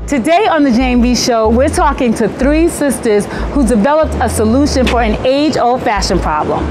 Today on the B.Show, we're talking to three sisters who developed a solution for an age-old fashion problem.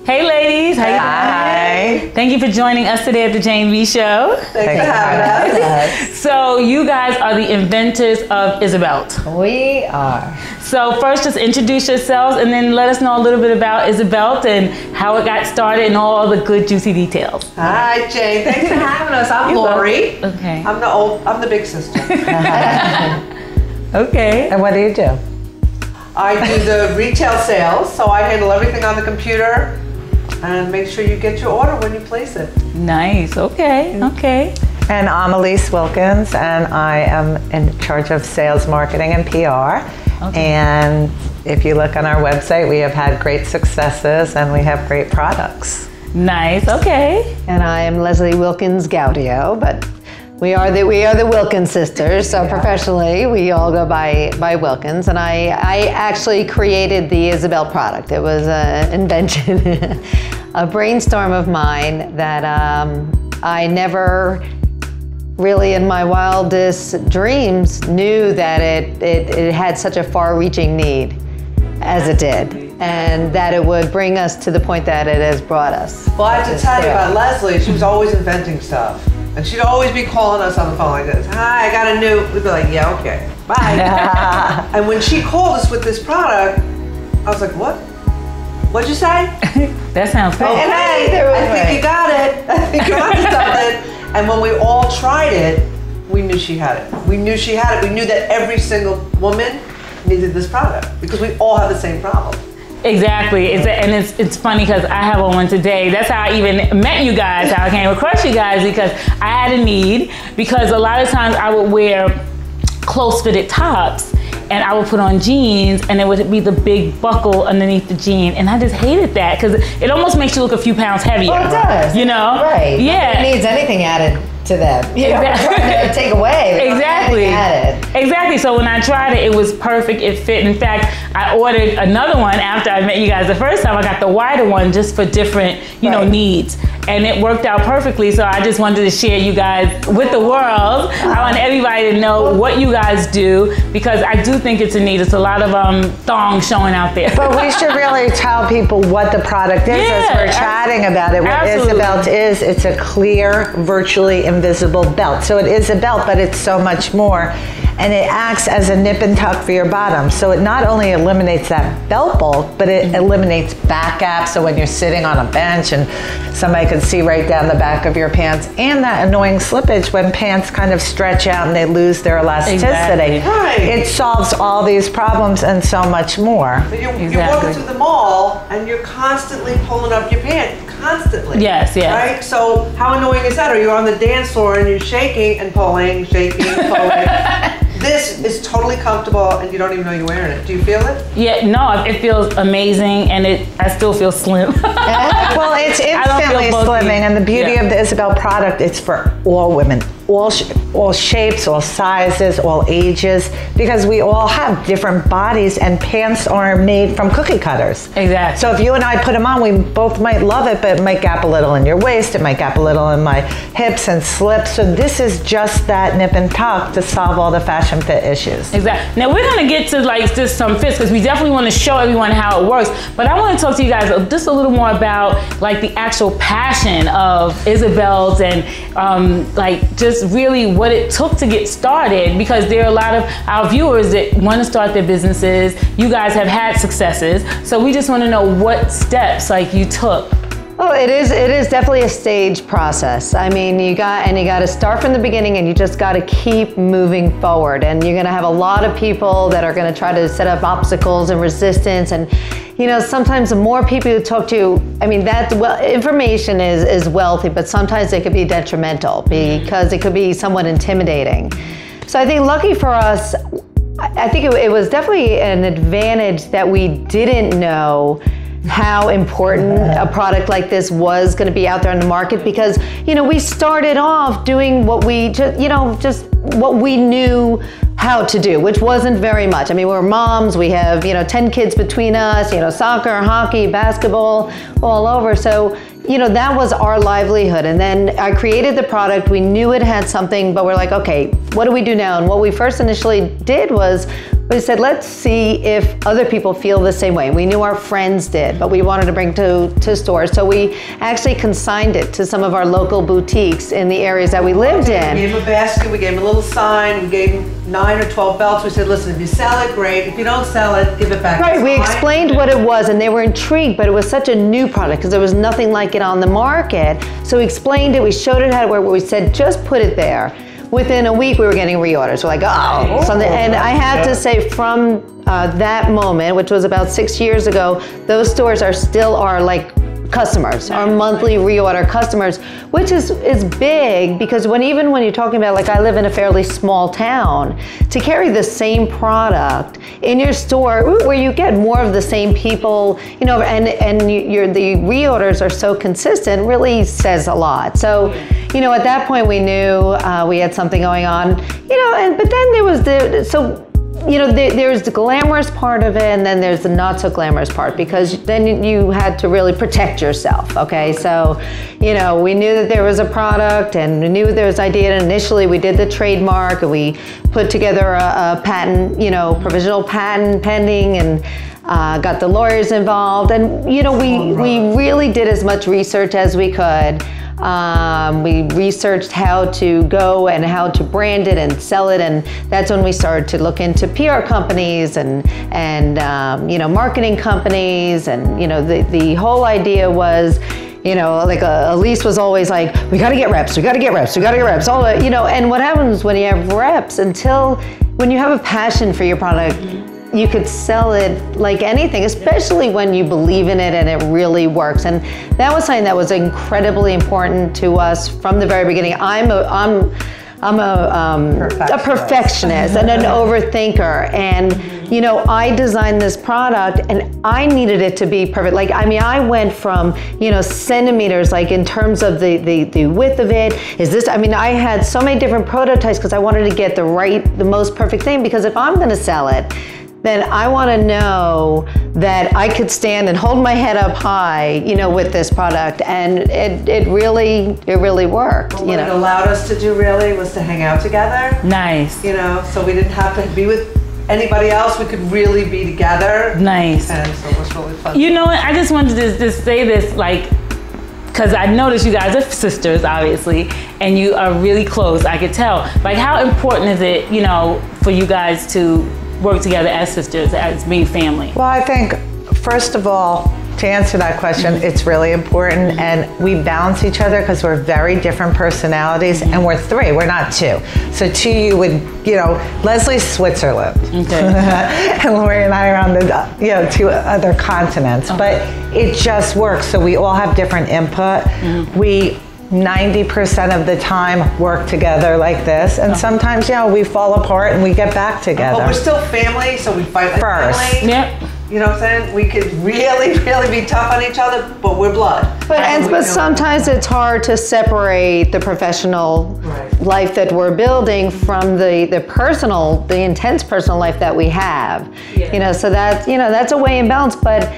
Hey ladies, how you doing? Thank you for joining us today at the B.Show. Thanks for having us. So you guys are the inventors of Isabelt. We are. So first just introduce yourselves and then let us know a little bit about Isabelt and how it got started and all the good juicy details. Hi Jane, thanks for having us. I'm Lori. Okay. I'm the big sister. Okay. And what do you do? I do the retail sales, so I handle everything on the computer and make sure you get your order when you place it. Nice, okay, okay. And I'm Elise Wilkins, and I am in charge of sales, marketing, and PR. Okay. And if you look on our website, we have had great successes and we have great products. Nice, okay. And I am Leslie Wilkins Gaudio, but we are the Wilkins sisters, so professionally we all go by Wilkins, and I actually created the Isabelt product. It was an invention, a brainstorm of mine that I never really in my wildest dreams knew that it had such a far-reaching need as it did, and that it would bring us to the point that it has brought us. Well, I have to tell you about Leslie. She was always inventing stuff. And she'd always be calling us on the phone like this. Hi, I got a new, we'd be like, yeah, okay, bye. And when she called us with this product, I was like, what? What'd you say? That sounds cool. Okay, I think you got it. I think you're onto something. And when we all tried it, we knew she had it. We knew she had it. We knew that every single woman needed this product because we all have the same problem. Exactly, it's funny because I have one today. That's how I even met you guys, how I came across you guys, because I had a need, because a lot of times I would wear close fitted tops and I would put on jeans and it would be the big buckle underneath the jean, and I just hated that because it almost makes you look a few pounds heavier. Well, it does. You know? Right. Yeah. It needs anything added to them. You Exactly. know, take away. Exactly. Exactly. So when I tried it, it was perfect. It fit. In fact, I ordered another one after I met you guys the first time. I got the wider one just for different, you know, needs. And it worked out perfectly. So I just wanted to share you guys with the world. I want everybody to know what you guys do, because I do think it's a need. It's a lot of thongs showing out there. But we should really tell people what the product is as we're chatting about it. What Isabelt is, it's a clear, virtually invisible belt. So it is a belt, but it's so much more. And it acts as a nip and tuck for your bottom. So it not only eliminates that belt bulk, but it eliminates back gap. So when you're sitting on a bench and somebody can see right down the back of your pants, and that annoying slippage when pants kind of stretch out and they lose their elasticity. Exactly. Right. It solves all these problems and so much more. But you're walking through the mall and you're constantly pulling up your pants. Constantly. Yes, yes. Right? So how annoying is that? Or you're on the dance floor and you're shaking and pulling, shaking, pulling. This is totally comfortable and you don't even know you're wearing it. Do you feel it? Yeah, no, it feels amazing, and I still feel slim. Well, it's instantly slimming, and the beauty of the Isabelt product, it's for all women, all shapes, all sizes, all ages, because we all have different bodies, and pants are made from cookie cutters. Exactly. So if you and I put them on, we both might love it, but it might gap a little in your waist, it might gap a little in my hips and slip. So this is just that nip and tuck to solve all the fashion fit issues. Exactly. Now we're gonna get to like just some fits, because we definitely want to show everyone how it works. But I want to talk to you guys just a little more about like the actual passion of Isabelt and like just really what it took to get started, because there are a lot of our viewers that want to start their businesses. You guys have had successes, so we just want to know what steps like you took Oh, it is definitely a stage process. I mean, you got to start from the beginning, and you just got to keep moving forward. And you're going to have a lot of people that are going to try to set up obstacles and resistance. And sometimes the more people you talk to, I mean, information is wealthy, but sometimes it could be detrimental because it could be somewhat intimidating. So I think, lucky for us, I think it was definitely an advantage that we didn't know how important a product like this was going to be out there in the market, because we started off doing what we just what we knew how to do, which wasn't very much. I mean, we're moms, we have 10 kids between us, soccer, hockey, basketball, all over. So that was our livelihood. And then I created the product. We knew it had something, but we're like, okay, what do we do now? And what we first initially did was we said, let's see if other people feel the same way. We knew our friends did, but we wanted to bring to stores. So we actually consigned it to some of our local boutiques in the areas that we lived in. We gave him a basket, we gave him a little sign, we gave him 9 or 12 belts. We said, listen, if you sell it, great. If you don't sell it, give it back. Right, we explained what it was, and they were intrigued, but it was such a new product because there was nothing like it on the market. So we explained it, we showed it how to work, we said, just put it there. Within a week, we were getting reorders. We're like, something. And I had to say, from that moment, which was about 6 years ago, those stores are still our customers, our monthly reorder customers, which is big, because even when you're talking about, I live in a fairly small town, to carry the same product in your store where you get more of the same people, and the reorders are so consistent, really says a lot. So, at that point we knew we had something going on, but then there was there's the glamorous part of it, and then there's the not so glamorous part, because then you had to really protect yourself, okay? So, we knew that there was a product, and we knew there was an idea, and initially we did the trademark, and we put together a patent, provisional patent pending, and got the lawyers involved, and, we really did as much research as we could. We researched how to go and how to brand it and sell it, and that's when we started to look into PR companies and marketing companies, and the whole idea was, Elise was always like, we got to get reps, we got to get reps, we got to get reps, and what happens when you have reps, when you have a passion for your product, you could sell it like anything, especially when you believe in it and it really works. And that was something that was incredibly important to us from the very beginning. I'm a perfectionist and an overthinker, and I designed this product and I needed it to be perfect. I went from centimeters, in terms of the width of it. I had so many different prototypes because I wanted to get the most perfect thing, because if I'm going to sell it, then I want to know that I could stand and hold my head up high, with this product, and it really worked. Well, what it allowed us to do really was to hang out together. Nice. So we didn't have to be with anybody else. We could really be together. Nice. And so it was really fun. I just wanted to just say this, because I noticed you guys are sisters, obviously, and you are really close. I could tell. How important is it, for you guys to work together as sisters, as being family? Well, I think, first of all, to answer that question, it's really important, and we balance each other because we're very different personalities, and we're 3, we're not 2. So 2, you would, Leslie's Switzerland, okay. And Lori and I are on the, 2 other continents, okay. But it just works. So we all have different input. We 90% of the time work together like this, and sometimes we fall apart and we get back together. But we're still family, so we fight like first. Family. Yep. You know what I'm saying? We could really, really be tough on each other, but we're blood. But sometimes it's hard to separate the professional life that we're building from the personal, the intense personal life that we have. Yeah. So that's a way in balance. But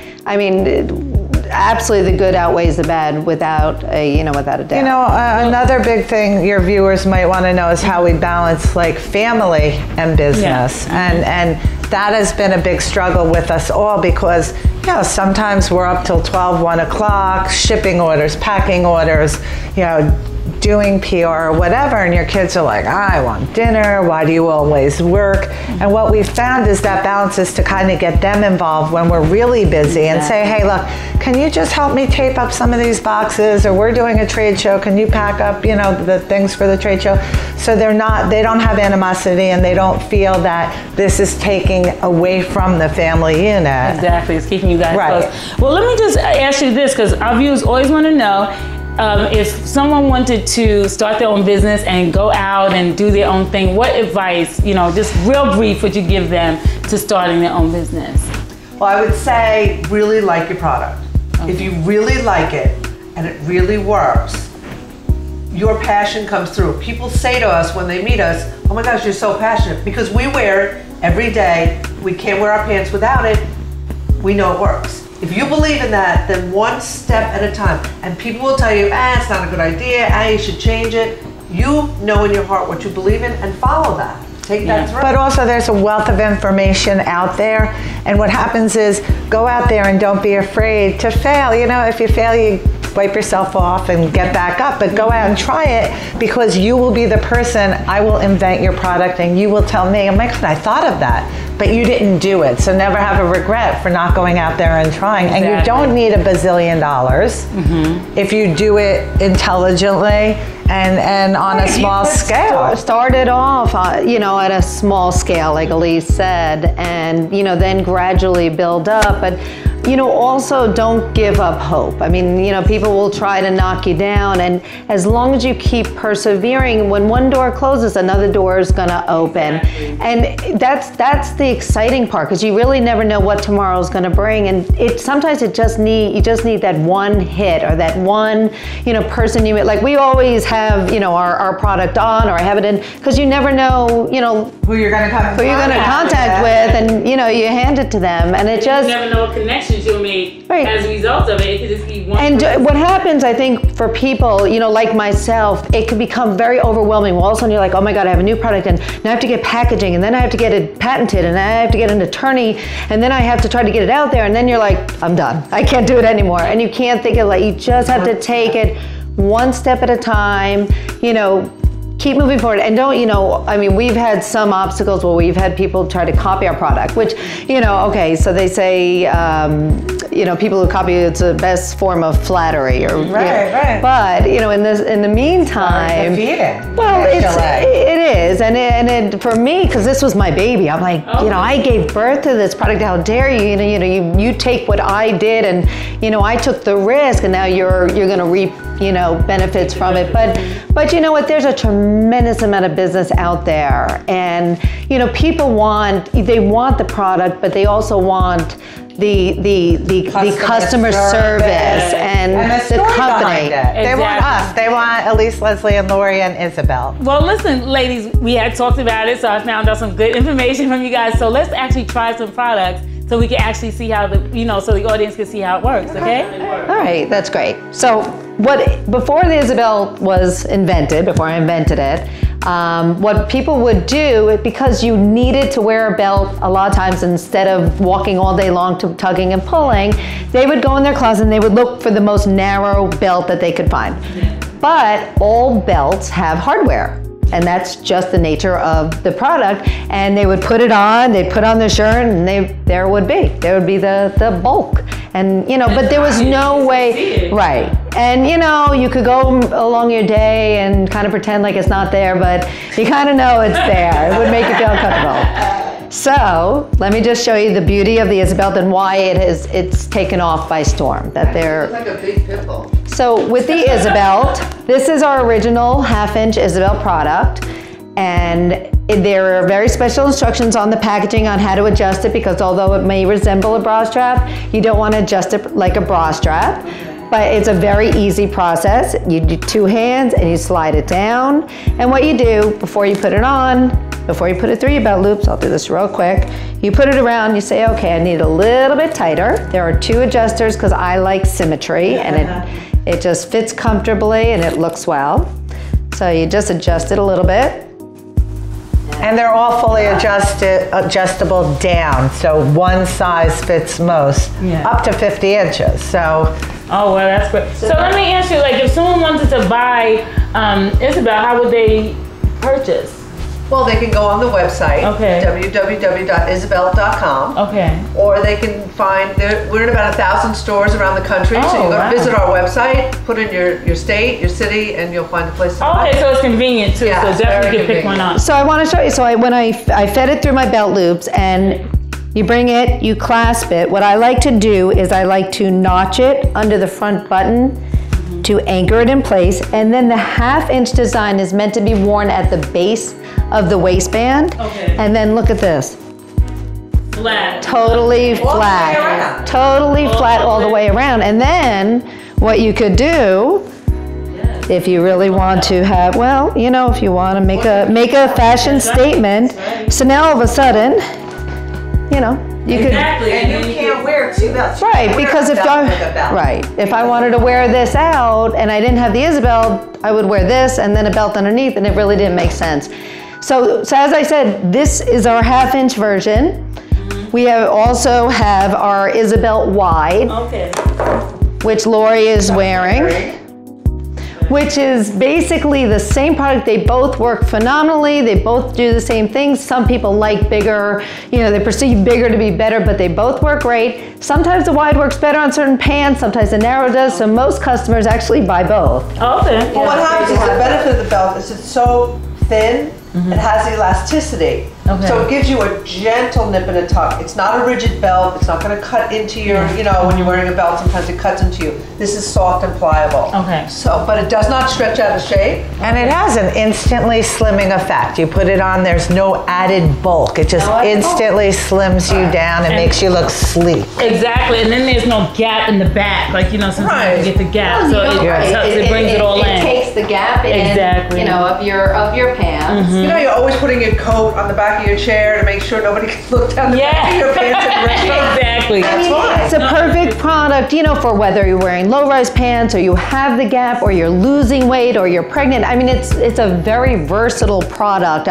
absolutely, the good outweighs the bad without a doubt. Another big thing your viewers might want to know is how we balance family and business, and that has been a big struggle with us all, because sometimes we're up till 12, 1 o'clock, shipping orders, packing orders, doing PR or whatever, and your kids are like, I want dinner, why do you always work? And what we found is that balance is to kind of get them involved when we're really busy and say, hey, look, can you just help me tape up some of these boxes, or we're doing a trade show, can you pack up, you know, the things for the trade show? So they don't have animosity, and they don't feel that this is taking away from the family unit. Exactly, it's keeping you guys close. Well, let me just ask you this, because our viewers always want to know, if someone wanted to start their own business and go out and do their own thing, what advice, you know, just real brief, would you give them to starting their own business? Well, I would say really like your product. Okay. If you really like it and it really works, your passion comes through. People say to us when they meet us, oh my gosh, you're so passionate, because we wear it every day. We can't wear our pants without it. We know it works. If you believe in that, then one step at a time. And people will tell you, it's not a good idea, you should change it. You know in your heart what you believe in and follow that. Take that through. But also there's a wealth of information out there. And what happens is, go out there and don't be afraid to fail. You know, if you fail, you wipe yourself off and get back up, but go out and try it, because you will be the person. I will invent your product and you will tell me, oh my God, I thought of that, but you didn't do it. So never have a regret for not going out there and trying. Exactly. And you don't need $1 billion if you do it intelligently and on a small scale. Start it off, you know, at a small scale, like Elise said, and, you know, then gradually build up. But, you know, also don't give up hope. I mean, you know, people will try to knock you down, and as long as you keep persevering, when one door closes, another door is going to open. And that's the exciting part, because you really never know what tomorrow is going to bring. And sometimes you just need that one hit, or that one, you know, person you meet. Like, we always have, you know, our product on, or I have it in, because you never know, you know, who you're going to contact with, and, you know, you hand it to them, and it just, you never know what connections you'll make as a result of it. It could just be one person. What happens, I think, for people, you know, like myself, it can become very overwhelming. All of a sudden you're like, oh my God, I have a new product, and now I have to get packaging, and then I have to get it patented, and then I have to get an attorney, and then I have to try to get it out there, and then you're like, I'm done. I can't do it anymore. And you can't think of, like, you just have to take it one step at a time, you know, keep moving forward. And don't, you know, I mean, we've had some obstacles where we've had people try to copy our product, which, you know, okay, so they say, you know, people who copy, it's the best form of flattery, or right. But, you know, in the meantime, well, it is, and for me, because this was my baby, I'm like, you know, I gave birth to this product. How dare you? You take what I did, and, you know, I took the risk, and now you're going to reap, you know, benefits from it. But you know what? There's a tremendous amount of business out there, and, you know, people want the product, but they also want the customer service and the company. Exactly. They want us. They want Elise, Leslie, and Lori, and Isabelt. Well, listen, ladies, we had talked about it, so I found out some good information from you guys. So let's actually try some products, so we can actually see how so the audience can see how it works, okay? All right, that's great. So before the Isabelt was invented, before I invented it, what people would do, because you needed to wear a belt a lot of times instead of walking all day long to tugging and pulling, they would go in their closet and they would look for the most narrow belt that they could find. But all belts have hardware. And that's just the nature of the product. And they would put it on, they'd put on their shirt, and there would be the bulk. And, you know, but there was no way, right. And, you know, you could go along your day and kind of pretend like it's not there, but you kind of know it's there. It would make you feel comfortable. So let me just show you the beauty of the Isabelt and why it's taken off by storm. That it's like a big pimple. So with the Isabelt, this is our original 1/2-inch Isabelt product, and there are very special instructions on the packaging on how to adjust it, because although it may resemble a bra strap, you don't want to adjust it like a bra strap. But it's a very easy process. You do 2 hands and you slide it down. And what you do before you put it on, before you put it through your belt loops, I'll do this real quick. You put it around, you say, okay, I need it a little bit tighter. There are 2 adjusters because I like symmetry, and it just fits comfortably and it looks well. So you just adjust it a little bit. And they're all fully adjustable down, so one size fits most, up to 50 inches. So. Oh, well, that's great. So let me ask you, like, if someone wanted to buy Isabelt, how would they purchase? Well, they can go on the website, okay. www.isabelt.com. Okay. Or they can find, we're in about 1,000 stores around the country, so you go visit our website, put in your state, your city, and you'll find a place to buy. Okay, so it's convenient too, so definitely can pick one up. So I want to show you, when I fed it through my belt loops, and you bring it, you clasp it. What I like to do is I like to notch it under the front button to anchor it in place, and then the 1/2 inch design is meant to be worn at the base of the waistband. Okay. And then look at this. Flat. Totally flat. Totally flat all the way around. And then what you could do, if you really want to have, well, you know, if you want to make a fashion statement, so now all of a sudden, you know, you could. And you can't wear 2 belts. Right, because if I wanted to wear this out and I didn't have the Isabelt, I would wear this and then a belt underneath, and it really didn't make sense. So as I said, this is our 1/2 inch version. We also have our Isabelt wide, which Lori is wearing, which is basically the same product. They both work phenomenally. They both do the same things. Some people like bigger, you know, they perceive bigger to be better, but they both work great. Sometimes the wide works better on certain pants, sometimes the narrow does, so most customers actually buy both. Okay. Well, what happens is the benefit of the belt is it's so thin, it has elasticity. So it gives you a gentle nip and a tuck. It's not a rigid belt. It's not going to cut into your, you know, when you're wearing a belt, sometimes it cuts into you. This is soft and pliable. So, but it does not stretch out of shape. And it has an instantly slimming effect. You put it on, there's no added bulk. It just instantly slims you down and makes you look sleek. Exactly, and then there's no gap in the back. Like, you know, sometimes you get the gap, so it brings it all in. It takes the gap in, you know, of your pants. You know, you're always putting your coat on the back of your chair to make sure nobody can look down the back of your pants at the restaurant. Exactly. It's a perfect product, you know, for whether you're wearing low-rise pants or you have the gap or you're losing weight or you're pregnant. I mean, it's a very versatile product.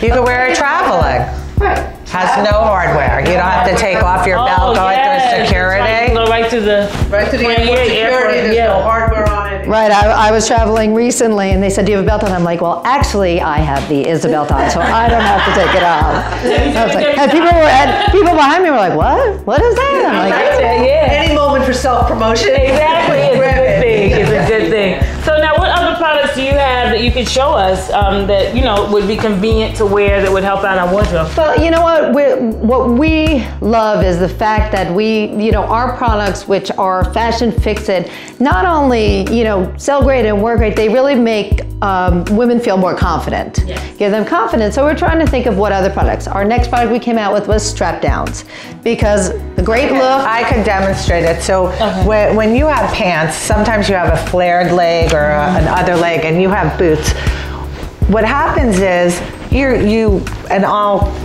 You can wear it traveling. Right. Has no hardware. You don't have to take off your belt going through security. Go right to the airport security. There's no hardware on it. Right. I was traveling recently, and they said, "Do you have a belt on?" I'm like, "Well, actually, I have the Isabelt on, so I don't have to take it off." I was like, and people behind me were like, "What? What is that?" I'm like, Any moment for self-promotion. Exactly. It's a good thing. It's a good thing. So now, what other products do you have that you could show us that, you know, would be convenient to wear that would help out our wardrobe? Well, you know what? What we love is the fact that our products, which are fashion fix-it, not only, you know, sell great and work great, they really make women feel more confident. Give them confidence. So we're trying to think of what other products. Our next product we came out with was strap downs, because the great look. I could demonstrate it. So when you have pants, sometimes you have a flared leg or an other leg, and you have boots. What happens is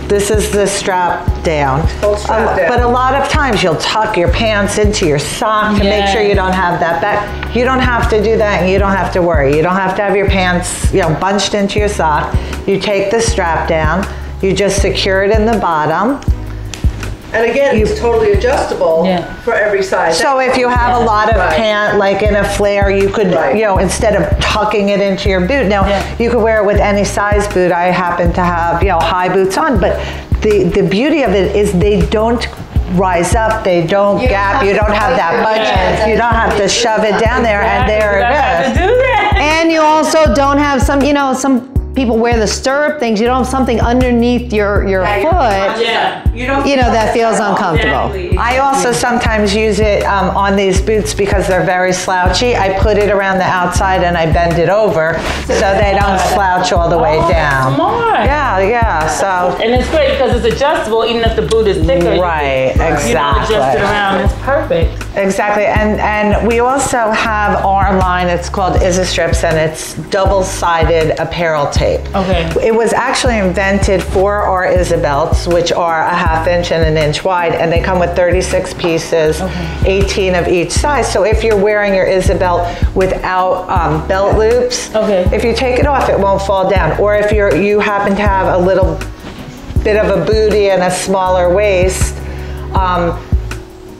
this is the strap down. But a lot of times you'll tuck your pants into your sock to make sure you don't have that back. You don't have to do that, and you don't have to worry. You don't have to have your pants, you know, bunched into your sock. You take the strap down, you just secure it in the bottom. And again, it's totally adjustable for every size. So if you have a lot of pant, like in a flare, you could, you know, instead of tucking it into your boot, now you could wear it with any size boot. I happen to have, you know, high boots on, but the beauty of it is they don't rise up, they don't gap, you don't have that bunch, you don't have to shove it down there, and there it is. And you also don't have some people wear the stirrup things. You don't have something underneath your foot. You know, that feels uncomfortable. I also sometimes use it on these boots because they're very slouchy. I put it around the outside and I bend it over so they don't slouch all the way down. Smart. So. And it's great because it's adjustable even if the boot is thicker. Right, exactly. You know, adjust it around. It's perfect. Exactly, and we also have our line. It's called Isastrips, and it's double-sided apparel tape. It was actually invented for our Isabelts, which are a 1/2 inch and 1 inch wide, and they come with 36 pieces, 18 of each size. So if you're wearing your Isabelt without belt loops, if you take it off, it won't fall down. Or if you happen to have a little bit of a booty and a smaller waist,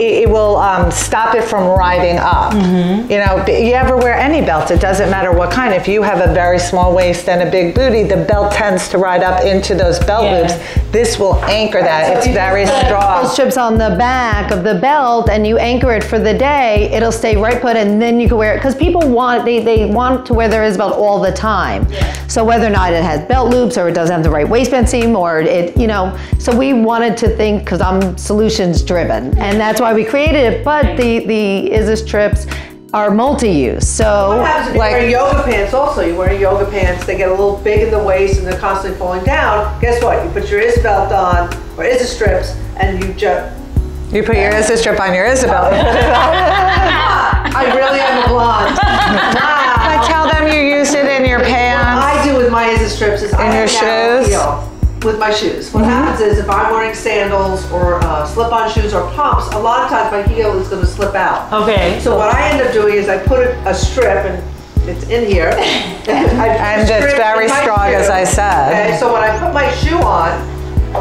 it will stop it from riding up. You know, you ever wear any belt, it doesn't matter what kind. If you have a very small waist and a big booty, the belt tends to ride up into those belt loops. This will anchor that. So it's if you very put strong. those strips on the back of the belt and you anchor it for the day, it'll stay right put, and then you can wear it. Because people want, they want to wear their Isabelt all the time. So whether or not it has belt loops or it doesn't have the right waistband seam or it, you know, so we wanted to think, because I'm solutions driven, and that's why we created it. But the Isa strips are multi-use. So What happens if you're wearing yoga pants also? You're wearing yoga pants, they get a little big in the waist and they're constantly falling down. Guess what? You put your Isabelt on, or Isa strips, and you just... You put your Isa strip on your Isabelt. I really am a blonde. But tell them you used it in your pants. What I do with my Isa strips is In your shoes? With my shoes. What happens is if I'm wearing sandals or slip-on shoes or pumps, a lot of times my heel is going to slip out. Okay. So what I end up doing is I put a strip, and it's in here. And it's very strong, as I said. Okay, so when I put my shoe on,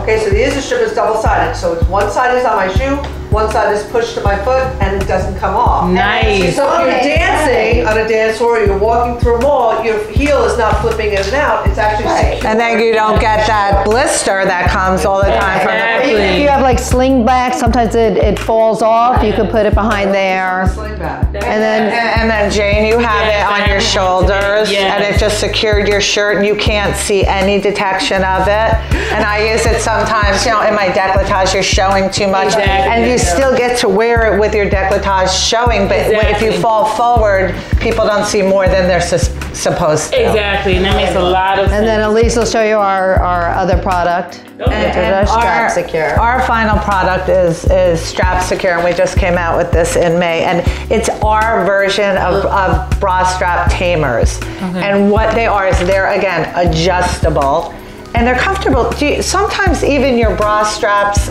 okay, so the Isa strip is double-sided. So it's one side is on my shoe, one side is pushed to my foot, and it doesn't come off. Nice. So if you're dancing on a dance floor, or you're walking through a mall, your heel is not flipping in and out. It's actually secure. And then you don't get that blister that comes all the time from the... even if you have like sling-back, sometimes it falls off. You could put it behind there. Slingback. And then Jane, you have it on your shoulders, and it just secured your shirt, and you can't see any detection of it. And I use it sometimes, you know, in my décolletage, you're showing too much, and you still get to wear it with your décolletage showing, but if you fall forward, people don't see more than they're supposed to. Exactly, and that makes a lot of sense. And then Elise will show you our other product. And Strap Secure. Our final product is Strap Secure, and we just came out with this in May, and it's our version of bra strap tamers. And what they are is they're, again, adjustable. And they're comfortable. Sometimes even your bra straps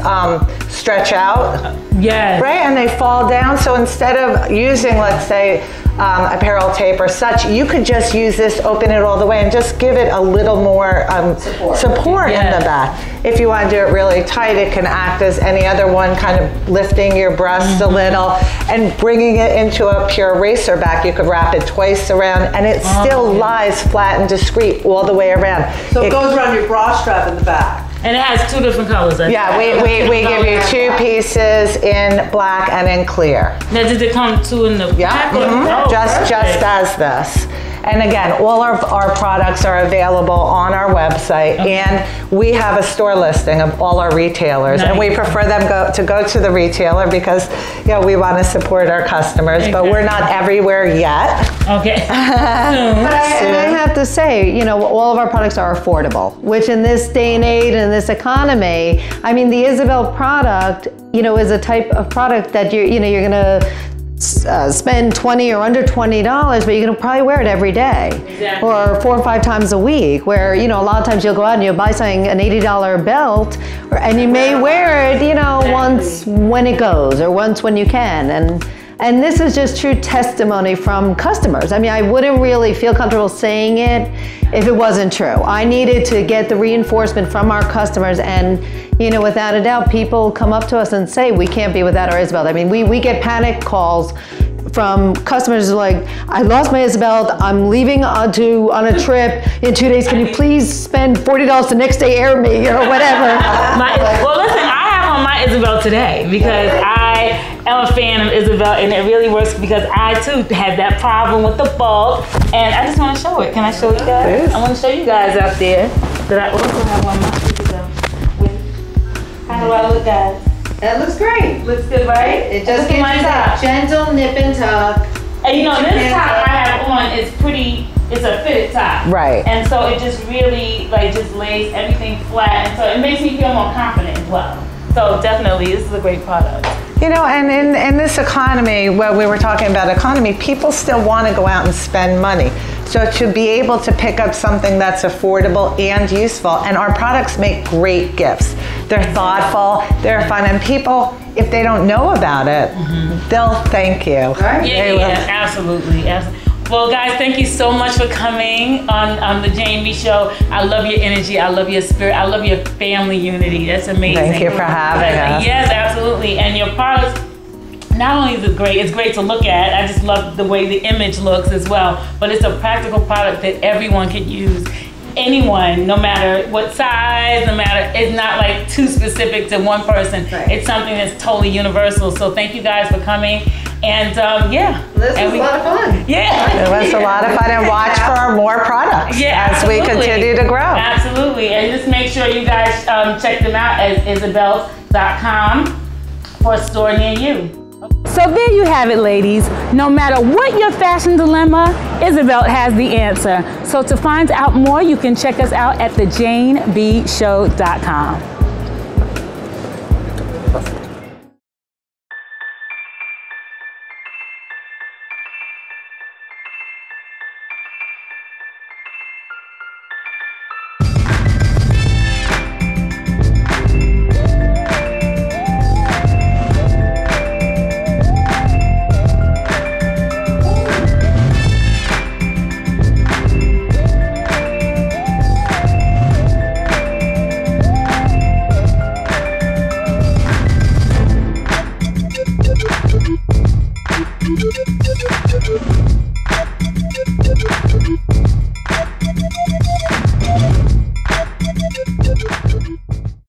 stretch out. Yes. Right? And they fall down. So instead of using, let's say, apparel tape or such, you could just use this, open it all the way, and just give it a little more support in the back. If you want to do it really tight, it can act as any other one, kind of lifting your breasts a little and bringing it into a pure racer back. You could wrap it twice around, and it still lies flat and discreet all the way around. So it goes around your bra strap in the back. And it has two different colors. Yeah, we give you two pieces in black and in clear. Now, does it come two in the black? Just as this. And again, all of our products are available on our website, and we have a store listing of all our retailers. And we prefer them to go to the retailer because, you know, we want to support our customers, but we're not everywhere yet. Okay. And I have to say, you know, all of our products are affordable, which in this day and age and this economy, I mean, the Isabelt product, you know, is a type of product that you're going to spend $20 or under $20, but you're gonna probably wear it every day, or 4 or 5 times a week. Where, you know, a lot of times you'll go out and you'll buy something, an $80 belt, and you may wear it, you know, once when it goes, or once when you can. And this is just true testimony from customers. I mean, I wouldn't really feel comfortable saying it if it wasn't true. I needed to get the reinforcement from our customers, and, you know, without a doubt, people come up to us and say, we can't be without our Isabelt. I mean, we get panic calls from customers like, I lost my Isabelt, I'm leaving on a trip in 2 days, can you please spend $40 to next day air me, or whatever. Well, listen, I have on my Isabelt today because I am a fan of Isabelt, and it really works because I too had that problem with the bulk, and I just want to show it. Can I show you guys? I want to show you guys out there that I also have on my Isabelt. How do I look, guys? That looks great. Looks good, right? It just gives you that gentle nip and tuck. And you know, this top I have on is pretty, it's a fitted top. Right. And so it just really, like, just lays everything flat, and so it makes me feel more confident as well. So definitely, this is a great product. You know, and in this economy, where we were talking about economy, people still want to go out and spend money. So to be able to pick up something that's affordable and useful, and our products make great gifts. They're thoughtful, they're fun, and people, if they don't know about it, they'll thank you. Right? Yeah, absolutely. Well, guys, thank you so much for coming on the Jane B Show. I love your energy. I love your spirit. I love your family unity. That's amazing. Thank you for having us. Yes, absolutely. And your products, not only is it great, it's great to look at. I just love the way the image looks as well. But it's a practical product that everyone could use. Anyone, no matter what size, no matter, it's not like too specific to one person. Right. It's something that's totally universal. So thank you guys for coming. And yeah. This was a lot of fun. Yeah. It was a lot of fun, and watch for more products as we continue to grow. Absolutely. And just make sure you guys check them out at Isabelt.com for a store near you. So there you have it, ladies. No matter what your fashion dilemma, Isabelt has the answer. So to find out more, you can check us out at thejanebshow.com.